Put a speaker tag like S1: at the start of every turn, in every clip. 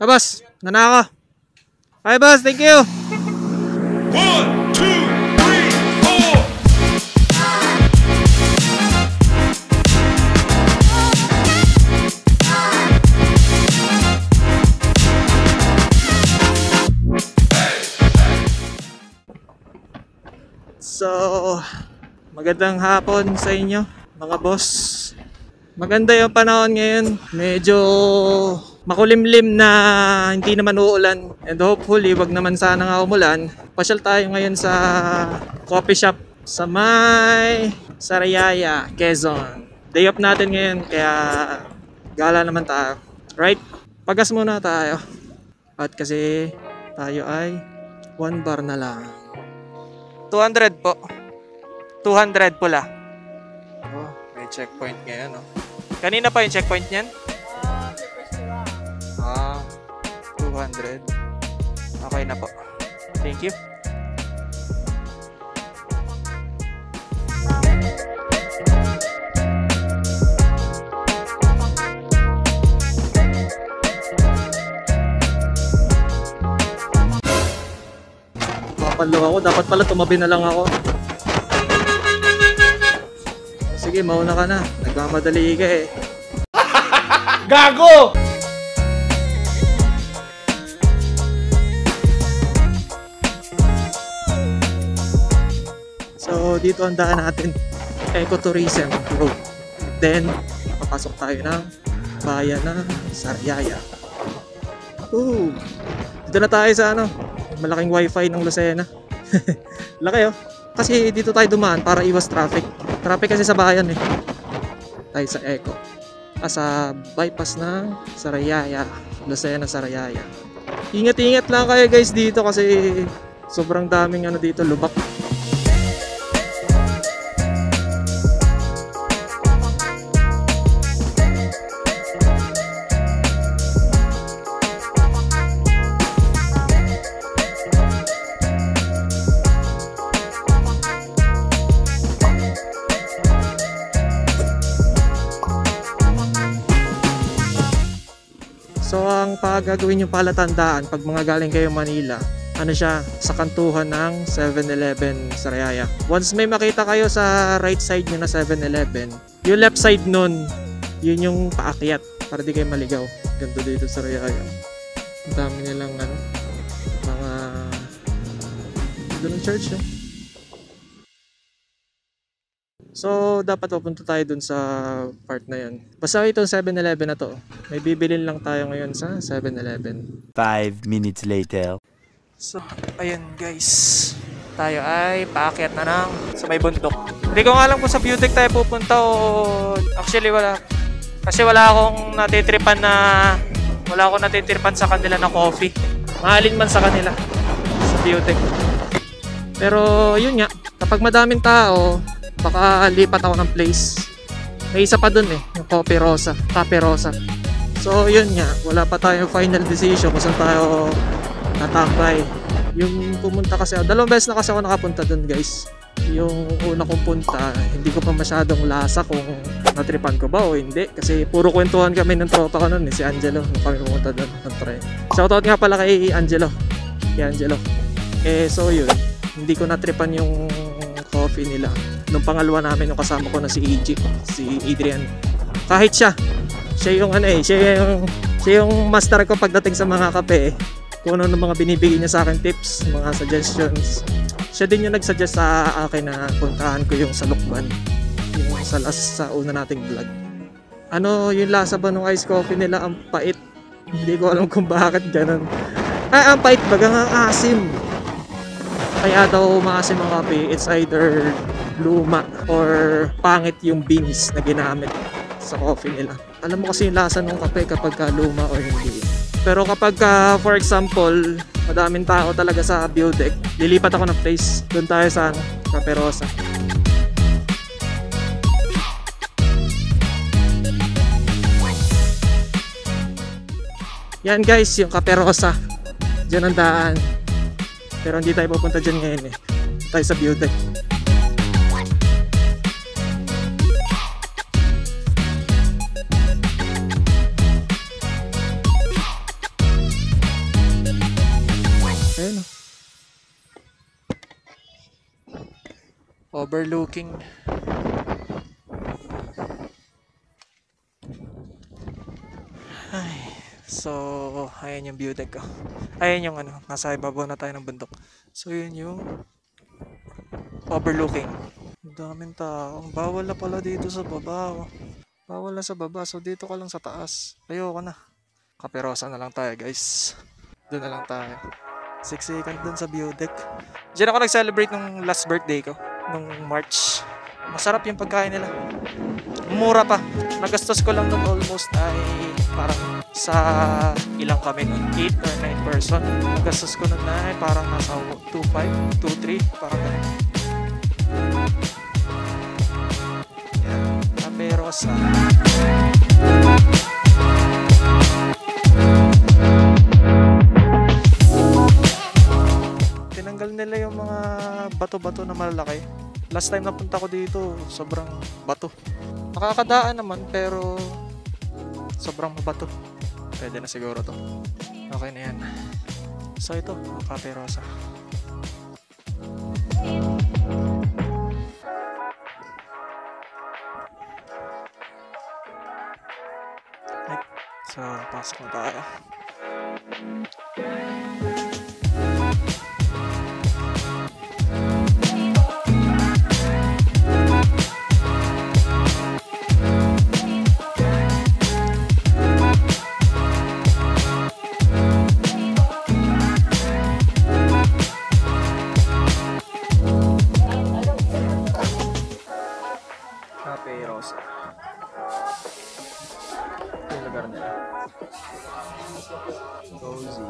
S1: Ah, boss, nanaka. Hi, boss, thank you.
S2: 1, 2, 3, 4.
S1: So, magandang hapon sa inyo, mga boss. Maganda yung panahon ngayon. Medyo makulimlim na hindi naman uulan. And hopefully, wag naman sana nga umulan. Pasyal tayo ngayon sa coffee shop sa may Sariaya, Quezon. Day off natin ngayon, kaya gala naman tayo. Right? Pagas muna tayo. At kasi tayo ay 1 bar na lang. 200 po. 200 pula. Oh, may checkpoint ngayon, no? Kanina pa yung checkpoint niyan? 200. Okay na po. Thank you. Mapalo ako. Dapat pala tumabi na lang ako. Sige, mauna ka na. Nagmamadali ka eh.
S2: Gago!
S1: So, dito ang daan natin. Ecotourism Road. Then, papasok tayo ng bayan ng Sariaya. Ooh! Dito na tayo sa malaking wifi ng Lucena. Laki oh. Kasi dito tayo dumaan para iwas traffic. Traffic kasi sa bayan eh. Tayo sa Eco. Sa bypass ng Sariaya. Lucena, Sariaya. Ingat-ingat lang kayo guys dito kasi sobrang daming dito, lubak. So ang gagawin yung palatandaan pag mga galing kayo Manila, siya sa kantuhan ng 7-Eleven Sariaya. Once may makita kayo sa right side nyo na 7-Eleven, yung left side nun, yun yung paakyat para di kayo maligaw. Ganto dito sa Sariaya. Ang dami nilang mga doon ng church eh. So, dapat pupunta tayo dun sa part na yun. Basta itong 7-Eleven na to. May bibilin lang tayo ngayon sa 7-Eleven.
S3: 5 minutes later.
S1: So, ayun guys. Tayo ay paakyat na ng sa may bundok. Hindi ko nga alam kung sa Beautech tayo pupunta o... Actually, wala. Kasi wala akong natitripan sa kanila na coffee. Mahalin man sa kanila. Sa Beautech. Pero, yun nga. Kapag madaming tao... baka lipat ako ng place. May isa pa dun yung Cafe Rosa. So yun nga, wala pa tayong final decision kung saan tayo tatambay. Yung pumunta kasi, 2 beses na kasi ako nakapunta dun guys. Yung una kong punta, hindi ko pa masyadong lasa kung natripan ko ba o hindi. Kasi puro kwentuhan kami ng tropa ko nun si Angelo, nung kami pumunta dun ng tren. Shoutout nga pala kay Angelo. So yun, hindi ko natripan yung coffee nila. Nung pangalawa namin yung kasama ko na si EG, si Adrian. Kahit siya yung siya yung master ko pagdating sa mga kape. Kung ano mga binibigay niya sa akin tips, mga suggestions. Siya din yung nagsuggest sa akin na puntahan ko yung sa Lukban. Yung sa una nating vlog. Yung lasa ba ng ice coffee nila, ang pait. Hindi ko alam kung bakit ganun. Ang pait baga nga asim. Kaya daw maasim ang kape, it's either luma or pangit yung beans na ginamit sa coffee nila. Alam mo kasi yung lasa ng kape kapag luma or hindi. Pero kapag for example, madaming tao talaga sa Beautech, lilipat ako ng place. Doon tayo sa Cafe Rosa. Yan guys, yung Cafe Rosa. Diyan ang daan. Pero hindi tayo pupunta dyan ngayon eh. Tayo sa Beautech. Overlooking. Ay, so ayan yung view deck ko. Ayan yung ano, nasa ibabaw na tayo ng bundok. So yun yung overlooking. Ang daming tao. Bawal na pala dito sa baba. Oh. Bawal na sa baba. So dito ka lang sa taas. Ayoko na. Kaperosa na lang tayo guys. Doon na lang tayo. Siksikan dun sa view deck. Diyan ako nag-celebrate nung last birthday ko. Nung March. Masarap yung pagkain nila. Mura pa. Nagastos ko lang nun almost ay parang sa ilang kami nun. 8 or 9 person. Nagastos ko nun ay parang nasa 2.5, 2.3. Parang ganun. Yan. Kaperosa. Tinanggal nila yung mga bato-bato na malalaki. Last time na punta ko dito, sobrang bato. Nakakadaan naman pero sobrang mabato. Pwede na siguro to. Okay na yan. So ito, Kaperosa. Right. So, pasok na tayo. Kaperosa. Ito yung lugar nila. Cozy.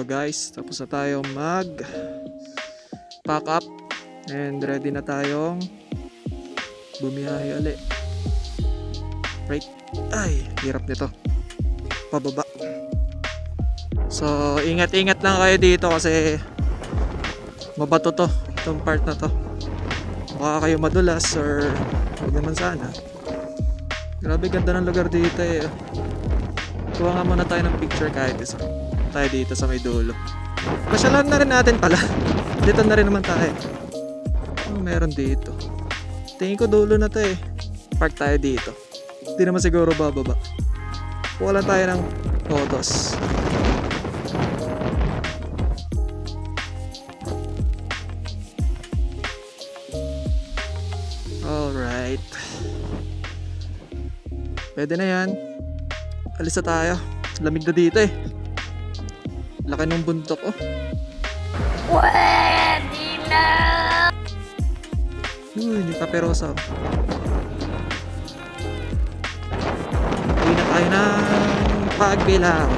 S1: guys, tapos na tayo mag pack up and ready na tayong bumiyahe ulit. Right? Ay, hirap nito. Pababa. So, ingat-ingat lang kayo dito kasi mabato to, itong part na to. Baka kayo madulas or huwag naman sana. Grabe ganda ng lugar dito eh. Kuha nga muna tayo ng picture kahit isa. Tayo dito sa may dulo. Pasyalan na rin natin pala. Dito na rin naman tayo. Ano meron dito? Tingin ko dulo na to eh. Park tayo dito. Hindi naman siguro bababa. Kuha lang tayo ng photos. Alright. Pwede na yan. Alis na tayo. Lamig na dito eh. Laki ng bundok oh.
S4: Pwede na!
S1: Yung Caperosa. Uwi na tayo ng pagbilang.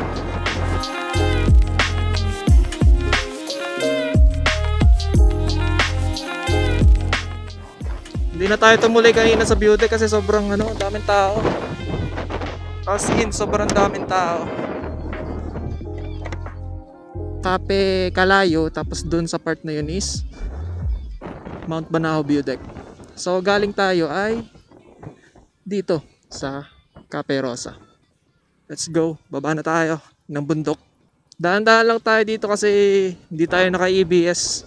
S1: Hindi na tayo tumuloy kanina sa beauty kasi sobrang daming tao. As in, sobrang daming tao. Cape Calayo, tapos dun sa part na yun is Mount Banahaw View Deck. So galing tayo ay dito sa Caperosa. Let's go, baba na tayo ng bundok. Dahan-dahan lang tayo dito kasi hindi tayo naka-EBS.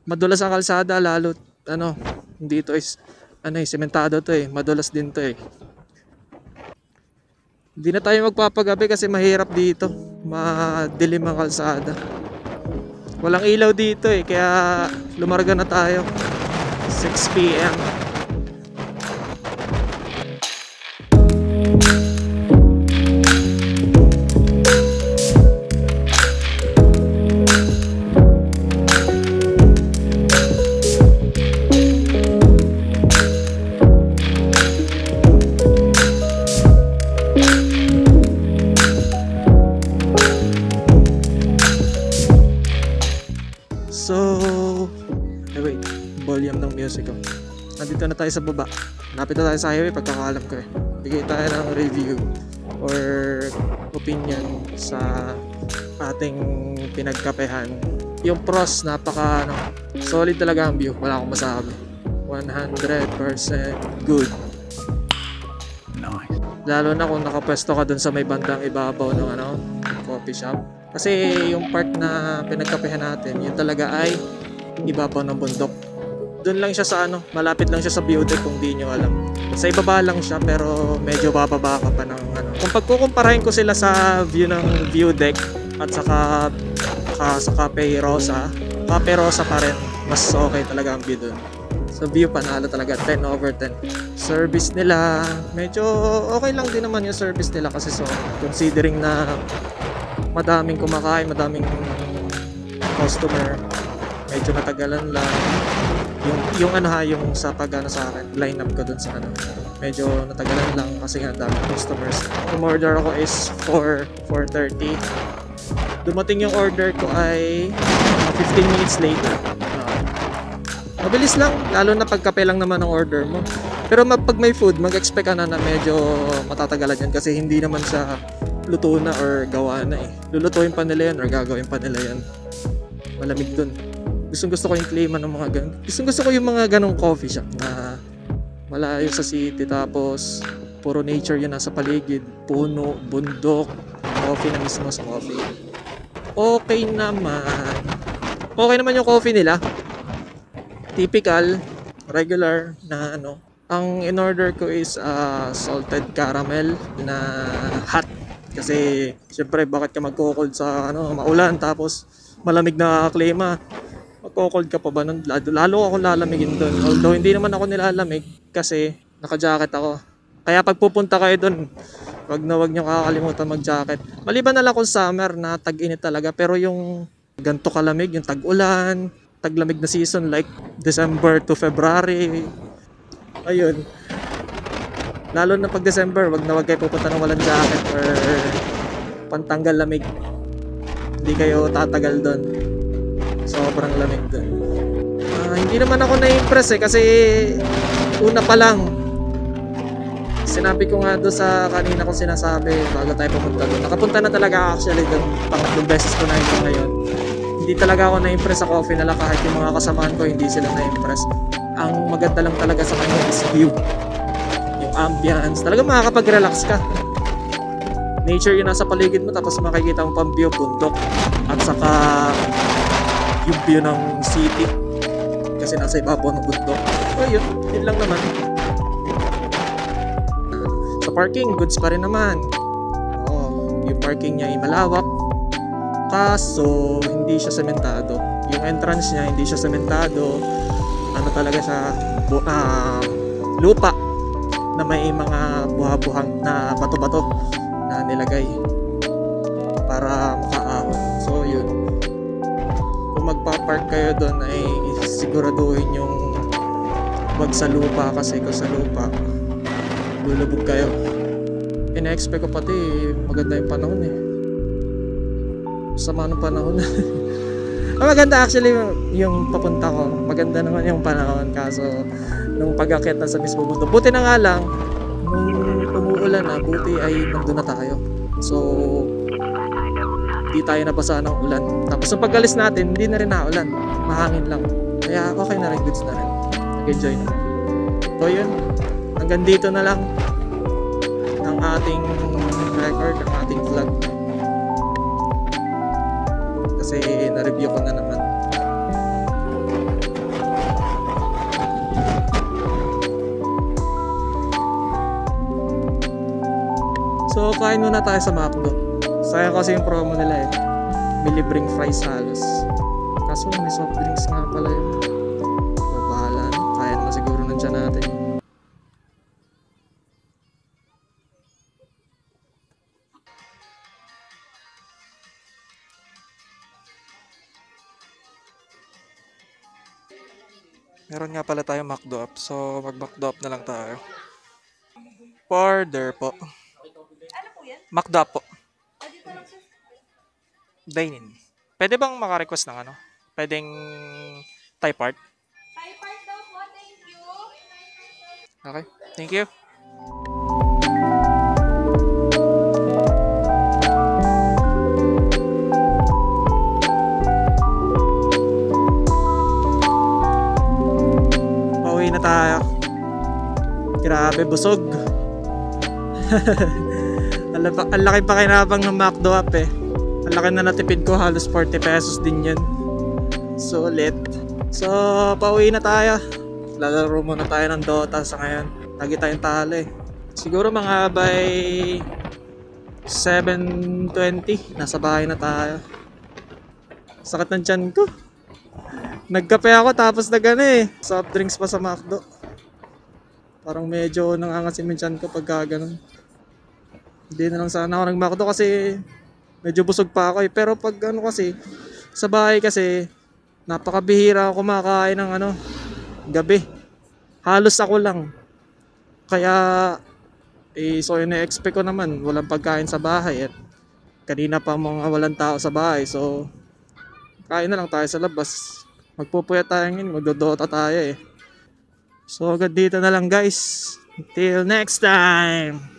S1: Madulas ang kalsada, lalo dito is sementado to eh, madulas din to eh. Hindi na tayo magpapagabi kasi mahirap dito. Madilim ang kalsada. Walang ilaw dito eh, kaya lumarga na tayo. 6 PM. Volume ng music ko. Nandito na tayo sa baba. Napit na tayo sa highway pagkakalam ko eh. Bigay tayo ng review or opinion sa ating pinagkapehan. Yung pros, napaka solid talaga ang view. Wala akong masabi. 100% good.
S3: Nice.
S1: Lalo na kung nakapwesto ka dun sa may bandang ibabaw ng coffee shop. Kasi yung part na pinagkapehan natin, yun talaga ay ibabaw ng bundok. Doon lang siya sa malapit lang siya sa view deck kung di nyo alam. Sa ibaba lang siya pero medyo bababa ka pa ng Kung pagkukumparahin ko sila sa view ng view deck at saka sa Caperosa pa rin, mas okay talaga ang view doon. Sa view panalo talaga, 10/10. Service nila, medyo okay lang din naman yung service nila kasi considering na madaming kumakain, madaming customer, medyo natagalan lang. Yung sa sa akin, line up ko dun sa medyo natagalan lang kasi nga daming customers. Yung order ako is 4:30. Dumating yung order ko ay 15 minutes later. Mabilis lang, lalo na pagkape lang naman ang order mo. Pero pag may food, mag-expect ka na medyo matatagalan yan kasi hindi naman siya luto na or gawa na eh. Lulutuin pa nila yan or gagawin pa nila yan. Malamig dun. Gusto ko yung klima ng mga ganun. Gusto ko yung mga ganong coffee shop na malayo sa city tapos puro nature yun nasa paligid. Puno, bundok, coffee na mismo sa coffee. Okay naman yung coffee nila. Typical, regular na Ang in-order ko is salted caramel na hot. Kasi syempre bakit ka magko-cold sa maulan tapos malamig na klima. Magko-cold ka pa ba nun? Lalo ako lalamigin doon. Although hindi naman ako nilalamig kasi naka-jacket ako. Kaya pag pupunta kayo doon, wag nyo kakalimutan mag-jacket. Maliban na lang kung summer na tag-init talaga. Pero yung ganto kalamig, yung tag-ulan, taglamig na season like December to February. Ayun. Lalo na pag December, wag kayo pupunta ng walang jacket or pantanggal lamig. Hindi kayo tatagal doon. Sobrang lamig doon. Hindi naman ako na-impress kasi una pa lang sinabi ko nga doon sa kanina kong sinasabi bago tayo pumunta doon. Nakapunta na talaga actually doon. Pangatlong beses ko na ito ngayon. Hindi talaga ako na-impress sa coffee nila kahit yung mga kasamahan ko hindi sila na-impress. Ang maganda lang talaga sa kanya is view. Yung ambience. Talaga makakapag-relax ka. Nature yung nasa paligid mo tapos makikita mo pang view, bundok. At saka yung view ng city. Kasi nasa ibabaw ng bundok. So yun lang naman. Sa parking, goods pa rin naman. Yung parking niya ay malawak. Kaso, hindi siya sementado. Yung entrance niya, hindi siya sementado. Ano talaga siya, lupa na may mga buha-buhang na bato-bato na nilagay para makaahon. So, yun. Kung magpa-park kayo doon ay siguraduhin yung wag sa lupa kasi kung sa lupa lulubog kayo. Ina-expect ko pati maganda yung panahon eh. Sama ng panahon. Maganda actually yung papunta ko. Maganda naman yung panahon kaso nung pag-akyat na sa mismo bundok. Buti na nga lang nung umuulan na, buti ay nandun na tayo. So di tayo nabasa ng ulan. Tapos nung pag-alis natin, hindi na rin naulan. Mahangin lang. Kaya okay na rin, goods na rin. Nag-enjoy naman. So yun, hanggang dito na lang ang ating record, ang ating vlog. Kasi na-review ko na naman. So kain muna tayo sa McDo. Sayang kasi yung promo nila eh. May libreng fries halos. Kaso may soft drinks nga pala yun. So bahala na. Kaya naman siguro nandiyan natin. Meron nga pala tayong McDo up. So mag-McDo up na lang tayo. Order po.
S4: Ano po yan?
S1: McDo up po.
S4: Dito lang siya.
S1: Dine-in. Pwede bang maka-request ng ano? Pwedeng Thai part?
S4: Thai part daw po. Thank you.
S1: Okay. Thank you. Pauwi na tayo. Grabe, busog. Ang laki pa kinabang ng McDo up eh. Ang laki na natipid ko, halos 40 pesos din yun. Sulit. So, pauwi na tayo. Lalaro muna tayo ng Dota sa ngayon. Lagi tayong talo eh. Siguro mga by 7:20 nasa bahay na tayo. Sakit ng tiyan ko. Nagkape ako tapos eh. Soft drinks pa sa McDo. Parang medyo nangangasim yung tiyan ko pagka ganun. Hindi na lang sana ako nag-McDo kasi medyo busog pa ako eh. Pero pag ano kasi, sa bahay kasi, napakabihira ako kumakain ng gabi. Halos ako lang. Kaya, so ina-expect ko naman, walang pagkain sa bahay. At kanina pa mga walang tao sa bahay. So, kain na lang tayo sa labas. Magpupuyat tayo ngayon, magdodota tayo eh. So, agad dito na lang guys. Until next time!